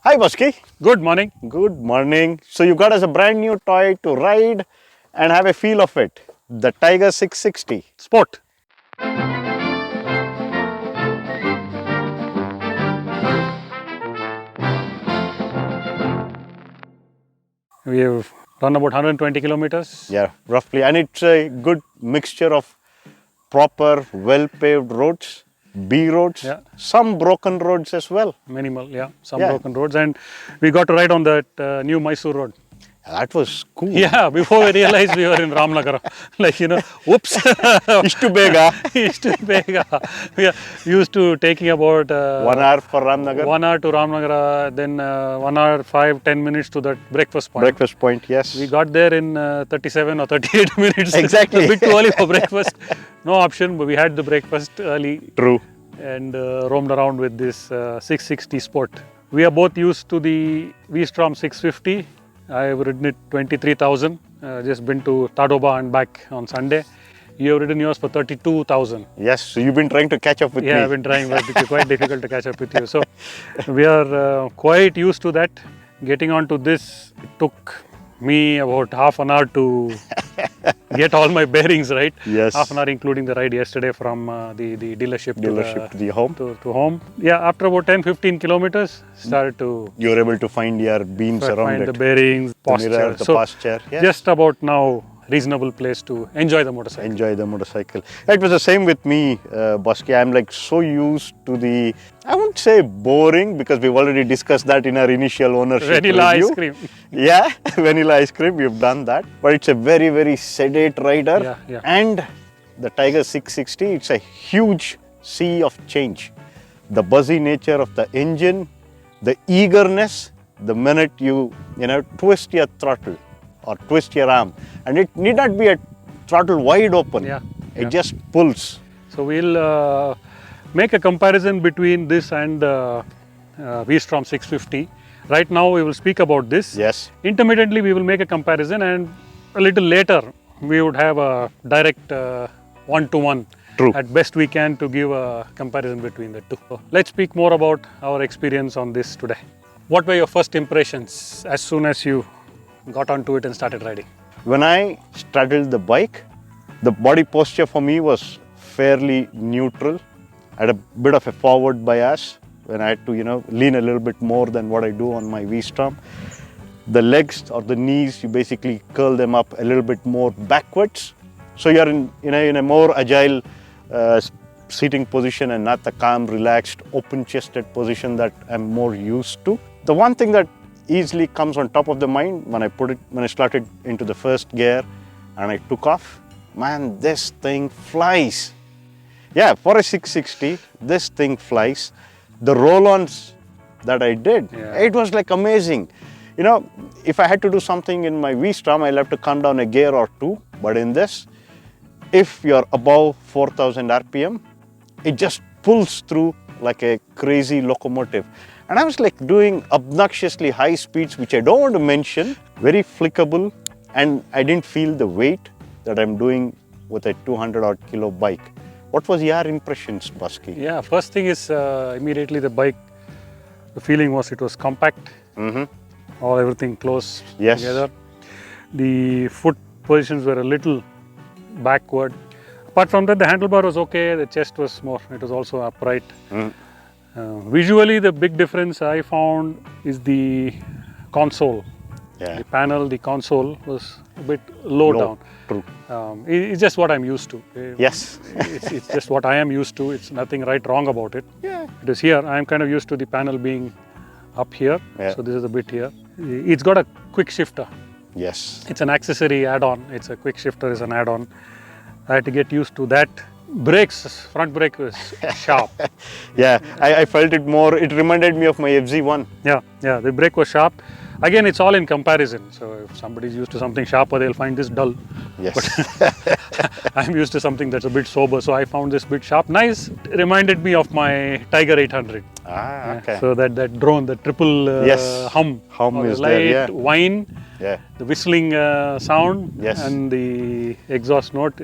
Hi, Baski. Good morning. Good morning. So you got us a brand new toy to ride and have a feel of it. The Tiger 660. Sport. We have run about 120 kilometers. Yeah, roughly. And it's a good mixture of proper, well-paved roads, B roads, Yeah. some broken roads as well. Minimal, yeah. Some Yeah. broken roads. And we got to ride on that new Mysore road. That was cool. Yeah, before we realized we were in Ramnagara. Oops. Ishtu bega. Ishtu bega. We are used to taking about 1 hour for Ramnagar. 1 hour to Ramnagara, then 1 hour, 5-10 minutes to that breakfast point. Breakfast point, yes. We got there in 37 or 38 minutes. Exactly. A bit too early for breakfast. No option, but we had the breakfast early. True. And roamed around with this 660 Sport. We are both used to the V-Strom 650. I've ridden it 23,000. Just been to Tadoba and back on Sunday. You have ridden yours for 32,000. Yes, so you've been trying to catch up with me. Yeah, I've been trying, but it's quite difficult to catch up with you. So we are quite used to that. Getting onto this, it took me about half an hour to get all my bearings right. Yes. Half an hour, including the ride yesterday from the dealership to the home. To home. Yeah, after about 10-15 kilometers, started to You were able to find your beams around find it. the bearings, posture. The mirror, the posture. Yes. Just about now, reasonable place to enjoy the motorcycle. Enjoy the motorcycle. It was the same with me, Baski. I'm like so used to the, I won't say boring because we've already discussed that in our initial ownership Vanilla review. ice cream. Yeah, vanilla ice cream, we've done that. But it's a very, very sedate rider. Yeah, yeah. And the Tiger 660, it's a huge sea of change. The buzzy nature of the engine, the eagerness, the minute you twist your throttle or twist your arm. And it need not be a throttle wide open. Yeah, It just pulls. So we'll make a comparison between this and V-Strom 650. Right now we will speak about this. Yes. Intermittently we will make a comparison, and a little later we would have a direct one-to-one. True. At best we can to give a comparison between the two. So let's speak more about our experience on this today. What were your first impressions as soon as you got onto it and started riding? When I straddled the bike, the body posture for me was fairly neutral. I had a bit of a forward bias when I had to, lean a little bit more than what I do on my V-Strom. The legs or the knees, you basically curl them up a little bit more backwards. So you're in a more agile seating position and not the calm, relaxed, open-chested position that I'm more used to. The one thing that easily comes on top of the mind when I started into the first gear and I took off, man, this thing flies. Yeah, for a 660, this thing flies. The roll-ons that I did, it was like amazing. If I had to do something in my V-Strom, I'll have to come down a gear or two. But in this, if you're above 4,000 RPM, it just pulls through like a crazy locomotive. And I was like doing obnoxiously high speeds, which I don't want to mention, very flickable, and I didn't feel the weight that I'm doing with a 200 odd kilo bike. What was your impressions, Baski? Yeah, first thing is immediately the bike, the feeling was it was compact, all everything close together. The foot positions were a little backward. Apart from that, the handlebar was okay, the chest was more, it was also upright. Visually, the big difference I found is the console. Yeah. The panel, the console was a bit low down. True. It's just what I'm used to. Yes. It's just what I am used to. It's nothing right, wrong about it. Yeah. It is here. I'm kind of used to the panel being up here. Yeah. So this is a bit here. It's got a quick shifter. Yes. It's an accessory add-on. It's a quick shifter is an add-on. I had to get used to that. Brakes, front brake was sharp. Yeah, I felt it more. It reminded me of my FZ1. Yeah, the brake was sharp. Again, it's all in comparison. So if somebody's used to something sharper, they'll find this dull. Yes. But I'm used to something that's a bit sober, so I found this bit sharp. Nice. It reminded me of my Tiger 800. Okay. So that drone, the triple hum is light, there, yeah. whine, Yeah. the whistling sound, Yes. and the exhaust note.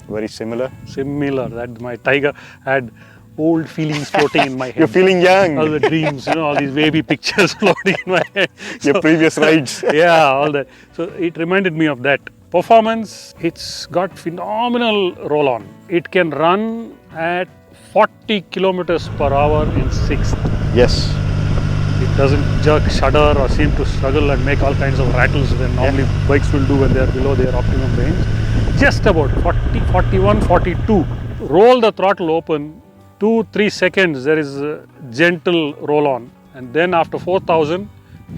Very similar. Similar. That my Tiger had old feelings floating in my head. You're feeling young. All the dreams, all these baby pictures floating in my head. Your previous rides. Yeah, all that. So it reminded me of that. Performance, it's got phenomenal roll-on. It can run at 40 kilometers per hour in sixth. Yes. It doesn't jerk, shudder, or seem to struggle and make all kinds of rattles when normally bikes will do when they are below their optimum range. Just about 40, 41, 42. Roll the throttle open, 2-3 seconds there is a gentle roll on, and then after 4,000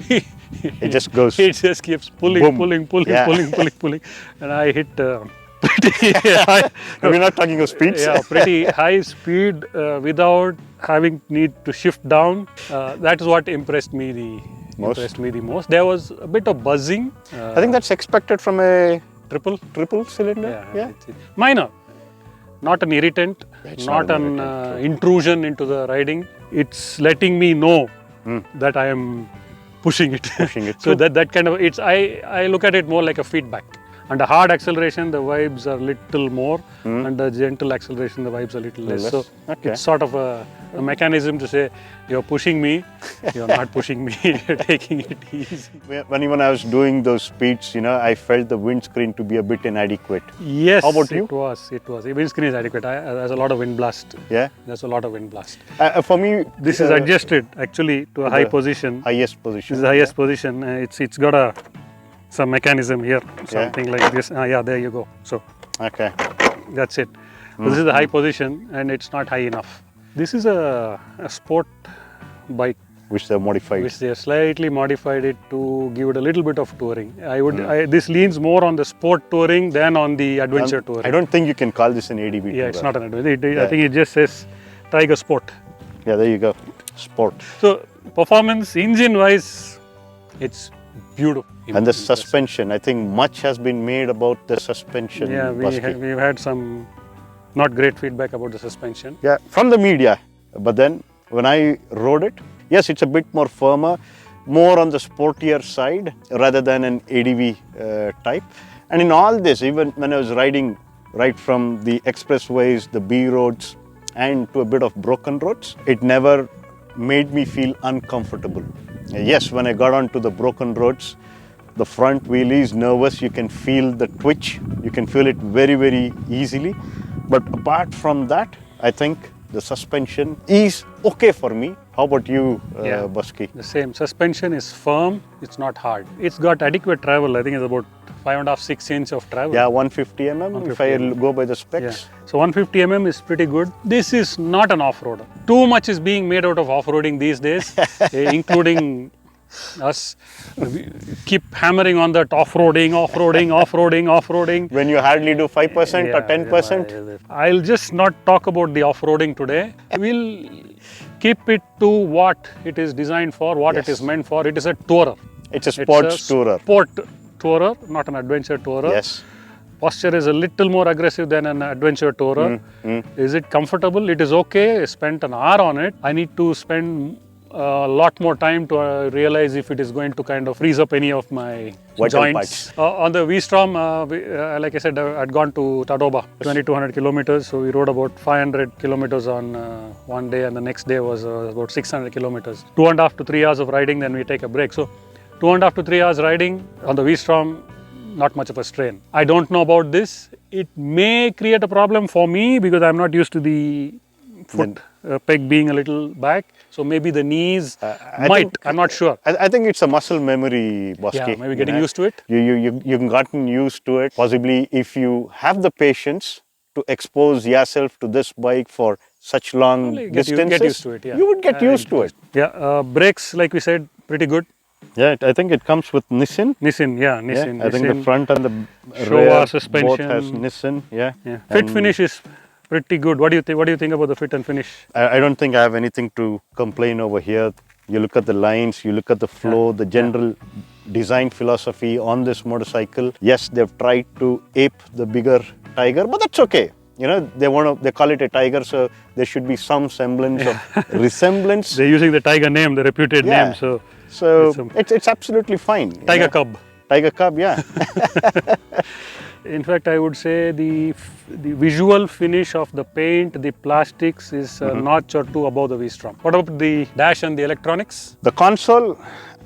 it just goes. It just keeps pulling, Boom. pulling, and I hit pretty high. We're not talking of speeds. Yeah, pretty high speed without having need to shift down. That is what impressed me the most. There was a bit of buzzing. I think that's expected from a triple cylinder. Yeah. It's minor. Not an irritant, not an intrusion into the riding. It's letting me know that I am pushing it. So that kind of, I look at it more like a feedback. Under hard acceleration, the vibes are little more. Under gentle acceleration, the vibes are little less. So it's sort of a mechanism to say, you're pushing me, you're not pushing me, you're taking it easy. When I was doing those speeds, I felt the windscreen to be a bit inadequate. Yes, how about you? It was. The windscreen is adequate. There's a lot of wind blast. Yeah? There's a lot of wind blast. For me... This is adjusted actually to a high position. Highest position. This is the highest position. It's got some mechanism here, something like this. There you go. So, okay, that's it. So this is the high position, and it's not high enough. This is a sport bike, which they modified. Which they have slightly modified it to give it a little bit of touring. This leans more on the sport touring than on the adventure touring. I don't think you can call this an ADV. Yeah, it's not an adventure. I think it just says Tiger Sport. Yeah, there you go, sport. So performance, engine-wise, it's beautiful. And the suspension, I think much has been made about the suspension. Yeah, we've had some not great feedback about the suspension. Yeah, from the media. But then when I rode it, yes, it's a bit more firmer, more on the sportier side rather than an ADV type. And in all this, even when I was riding right from the expressways, the B roads, and to a bit of broken roads, it never made me feel uncomfortable. Yes, when I got onto the broken roads, the front wheel is nervous, you can feel the twitch, you can feel it very, very easily. But apart from that, I think the suspension is okay for me. How about you, Busky? The same. Suspension is firm, it's not hard. It's got adequate travel, I think it's about 5.5-6 inches of travel. Yeah, 150 mm if I go by the specs. Yeah. So 150 mm is pretty good. This is not an off-roader. Too much is being made out of off-roading these days, including us. We keep hammering on that off-roading. When you hardly do 5% or 10%? I'll just not talk about the off-roading today. We'll keep it to what it is designed for, what it is meant for. It is a tourer. It's a sports tourer. Sport tourer, not an adventure tourer. Yes. Posture is a little more aggressive than an adventure tourer. Is it comfortable? It is okay. I spent an hour on it. I need to spend a lot more time to realize if it is going to kind of freeze up any of my joints. On the V-Strom, like I said, I'd gone to Tadoba, 2,200 kilometers. So we rode about 500 kilometers on one day, and the next day was about 600 kilometers. 2.5 to 3 hours of riding, then we take a break. So 2.5 to 3 hours riding on the V-Strom, not much of a strain. I don't know about this. It may create a problem for me because I'm not used to the foot peg being a little back. So maybe the knees I'm not sure. I think it's a muscle memory, Bosky. Yeah, maybe getting used to it. You've gotten used to it. Possibly if you have the patience to expose yourself to this bike for such long distances, get used to it, yeah. You would get used to it. Yeah, brakes, like we said, pretty good. Yeah, I think it comes with Nissin. Nissin. I think the front and the Showa rear suspension both has Nissin. Yeah. Fit finish is pretty good. What do you think about the fit and finish? I don't think I have anything to complain over here. You look at the lines, you look at the flow, the general design philosophy on this motorcycle. Yes, they've tried to ape the bigger Tiger, but that's okay. They call it a Tiger, so there should be some semblance of resemblance. They're using the Tiger name, the reputed name, so it's absolutely fine. Tiger Cub. Tiger Cub, yeah. In fact, I would say the visual finish of the paint, the plastics is a notch or two above the V-Strom. What about the dash and the electronics? The console,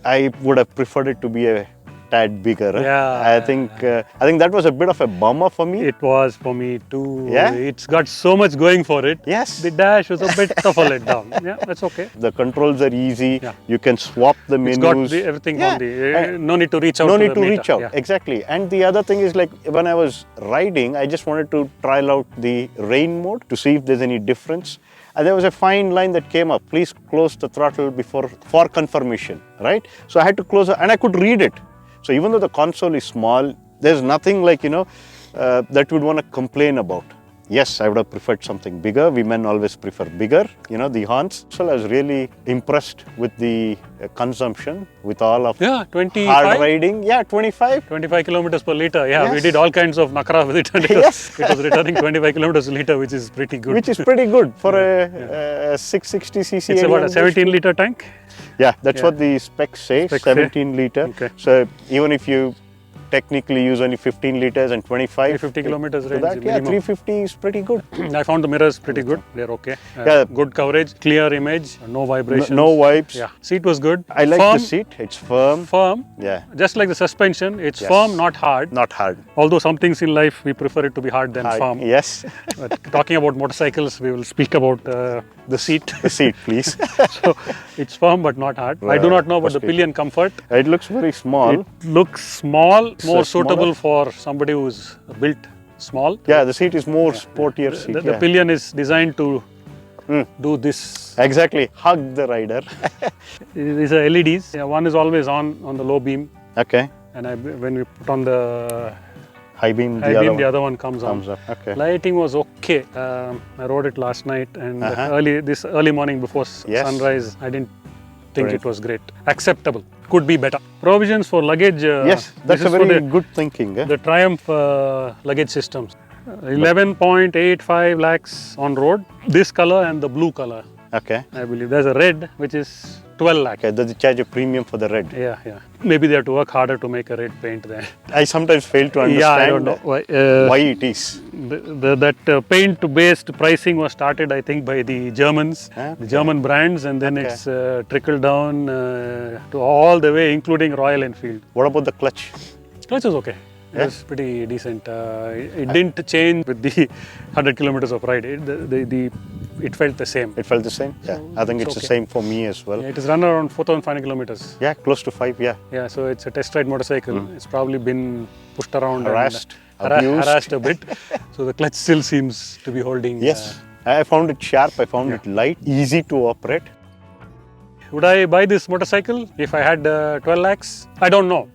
I would have preferred it to be a tad bigger. Yeah. I think that was a bit of a bummer for me. It was for me too. Yeah? It's got so much going for it. Yes. The dash was a bit of a letdown. Yeah, that's okay. The controls are easy. Yeah. You can swap the menus. It's got everything on the. No need to reach out. No to need the to meter. reach out. Yeah. Exactly. And the other thing is, like, when I was riding, I just wanted to trial out the rain mode to see if there's any difference. And there was a fine line that came up. Please close the throttle for confirmation, right? So I had to close it, and I could read it. So even though the console is small, there's nothing like, that would want to complain about. Yes, I would have preferred something bigger. We men always prefer bigger, the horns. So I was really impressed with the consumption, with all of 25? hard riding. Yeah, 25. 25 kilometers per liter. Yeah, Yes. we did all kinds of nakra with it. And it was returning 25 kilometers a liter, which is pretty good. Which is pretty good for a 660cc. It's about a 17 liter tank. Yeah, that's what the specs say, 17 liter. Okay. So even if you technically use only 15 liters and 25. 350 kilometers range. That, yeah, 350 is pretty good. I found the mirrors pretty good. They're okay. Yeah. Good coverage, clear image, no vibrations. No vibes. Yeah. Seat was good. I like firm, the seat. It's firm. Firm. Yeah. Just like the suspension, it's Yes. firm, not hard. Not hard. Although some things in life we prefer it to be hard than firm. Yes. But talking about motorcycles, we will speak about the seat. The seat, please. So it's firm but not hard. I do not know about the pillion comfort. It looks very small. It looks small, more suitable smaller. for somebody who's built small. Yeah, the seat is more sportier seat. The pillion is designed to do this. Exactly. Hug the rider. These are LEDs. Yeah, one is always on the low beam, Okay. and when we put on the High beam, high beam, the other one comes on. comes up. Okay. Lighting was okay. I rode it last night, and this early morning before sunrise, I didn't think it was great. Acceptable. Could be better. Provisions for luggage. Yes, that's a very good thinking. Eh? The Triumph luggage systems. 11.85 lakhs on road. This color and the blue color, Okay. I believe. There's a red, which is 12 lakh. Okay, does it charge a premium for the red? Yeah. Maybe they have to work harder to make a red paint there. I sometimes fail to understand Yeah, I don't know why it is. That paint-based pricing was started, I think, by the Germans, Okay. the German brands, and then it's trickled down to all the way, including Royal Enfield. What about the clutch? Clutch was okay. It was pretty decent. It didn't change with the 100 kilometers of ride. It felt the same. It felt the same? Yeah, I think it's the same for me as well. Yeah, it is run around 4,500 kilometers. Yeah, close to 5, yeah. Yeah, so it's a test ride motorcycle. It's probably been pushed around Harassed, and abused. harassed a bit. So the clutch still seems to be holding. Yes, I found it sharp, I found it light, easy to operate. Would I buy this motorcycle if I had 12 lakhs? I don't know.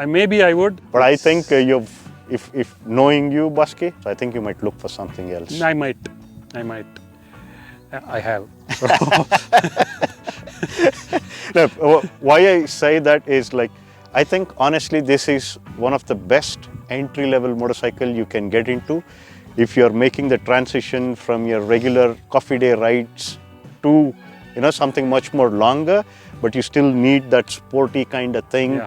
Maybe I would. But I think if knowing you, Baske, I think you might look for something else. I might. I have. So No, why I say that is, like, I think honestly this is one of the best entry-level motorcycle you can get into if you're making the transition from your regular coffee day rides to something much more longer, but you still need that sporty kind of thing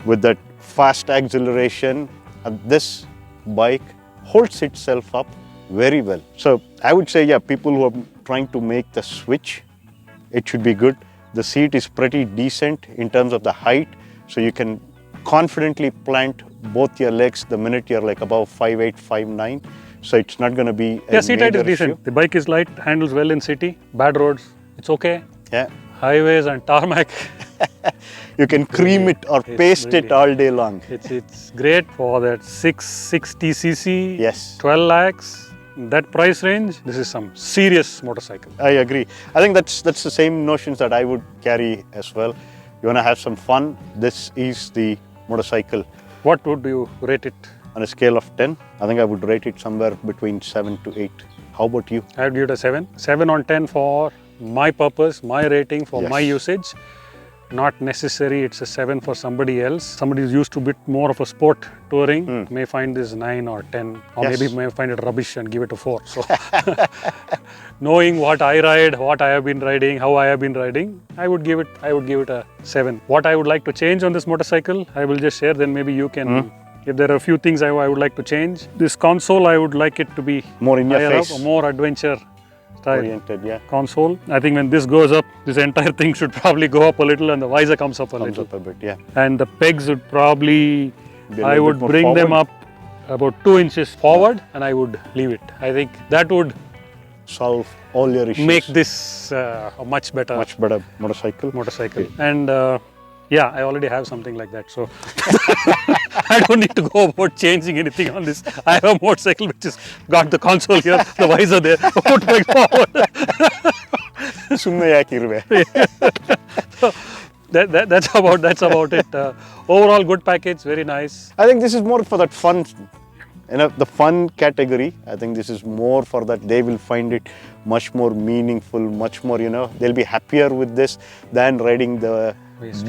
with that fast acceleration. And this bike holds itself up very well. So I would say, people who are trying to make the switch, it should be good. The seat is pretty decent in terms of the height, so you can confidently plant both your legs the minute you're like above 5'8", 5'9". So it's not going to be a seat height is major issue. decent. The bike is light, handles well in city, bad roads, it's okay. Yeah. Highways and tarmac. You can cream it or paste it all day long. It's great for that 660cc, Yes. 12 lakhs, that price range. This is some serious motorcycle. I agree. I think that's the same notions that I would carry as well. You want to have some fun, this is the motorcycle. What would you rate it? On a scale of 10, I think I would rate it somewhere between 7 to 8. How about you? I would give it a 7. 7 on 10 for my purpose, my rating, for my usage. Not necessary, it's a 7 for somebody else. Somebody who's used to a bit more of a sport touring may find this 9 or 10, or maybe may find it rubbish and give it a 4. So, knowing what I ride, what I have been riding, how I have been riding, I would give it a 7. What I would like to change on this motorcycle, I will just share. Then maybe you can If there are a few things I would like to change. This console, I would like it to be More in your higher up, face. more adventure style Oriented, yeah. console. I think when this goes up, this entire thing should probably go up a little and the visor comes up a Comes little. up a bit, yeah. And the pegs would probably, Be a I little would bit more bring them forward. up about 2 inches forward and I would leave it. I think that would Solve all your issues. make this a much better much better motorcycle. motorcycle. And yeah, I already have something like that. So I don't need to go about changing anything on this. I have a motorcycle which has got the console here, the visor there, motorbike forward. ಸುಮ್ಮನೆ ಯಾಕಿರುವೆ. So that's about it. Overall, good package, very nice. I think this is more for that fun, the fun category. I think this is more for that. They will find it much more meaningful, much more, they'll be happier with this than riding the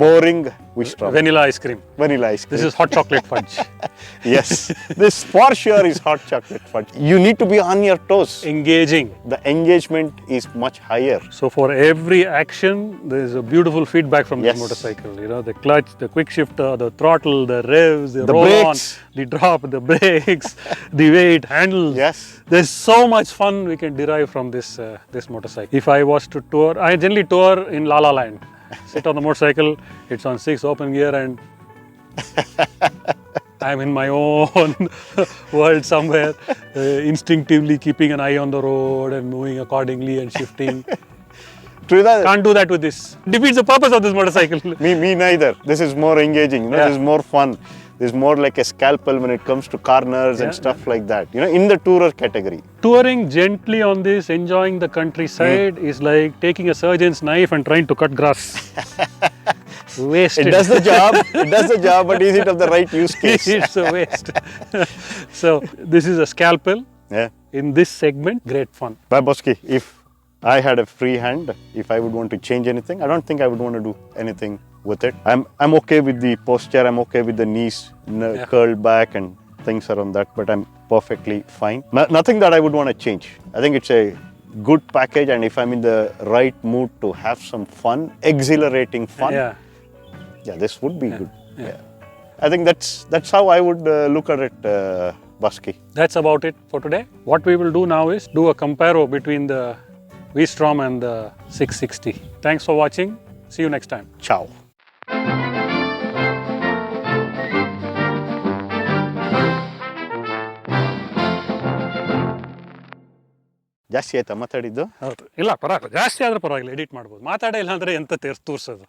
boring Wisdom. Vanilla ice cream. Vanilla ice cream. This is hot chocolate fudge. Yes, this for sure is hot chocolate fudge. You need to be on your toes. Engaging. The engagement is much higher. So for every action, there is a beautiful feedback from Yes. this motorcycle. The clutch, the quick shifter, the throttle, the revs, the roll brakes. on, the drop, the brakes, the way it handles. Yes. There's so much fun we can derive from this motorcycle. If I was to tour, I generally tour in La La Land. Sit on the motorcycle, it's on 6 open gear and I'm in my own world somewhere, instinctively keeping an eye on the road and moving accordingly and shifting. True that. Can't do that with this. Defeats the purpose of this motorcycle. Me neither. This is more engaging. Yeah. This is more fun. This is more like a scalpel when it comes to corners and stuff like that. In the tourer category. Touring gently on this, enjoying the countryside is like taking a surgeon's knife and trying to cut grass. Wasted. It does the job. It does the job, but is it of the right use case? It's a waste. So this is a scalpel. Yeah. In this segment, great fun. Baboski, if I had a free hand, if I would want to change anything, I don't think I would want to do anything with it. I'm okay with the posture, I'm okay with the knees curled back and things around that, but I'm perfectly fine. Nothing that I would want to change. I think it's a good package, and if I'm in the right mood to have some fun, exhilarating fun, yeah, this would be good. Yeah. I think that's how I would look at it, Baski. That's about it for today. What we will do now is do a comparo between the V-Strom and the 660. Thanks for watching. See you next time. Ciao. ಜಾಸ್ತಿ ಆಯ್ತಾ ಮಾತಾಡಿದ್ದು? ಹೌದು, ಇಲ್ಲ ಪರವಾಗಿಲ್ಲ, ಜಾಸ್ತಿ ಆದ್ರೆ ಪರವಾಗಿಲ್ಲ, edit ಮಾಡ್ಬೋದು. ಮಾತಾಡೇ ಇಲ್ಲ ಅಂದ್ರೆ ಎಂತ ತೋರಿಸೋದು.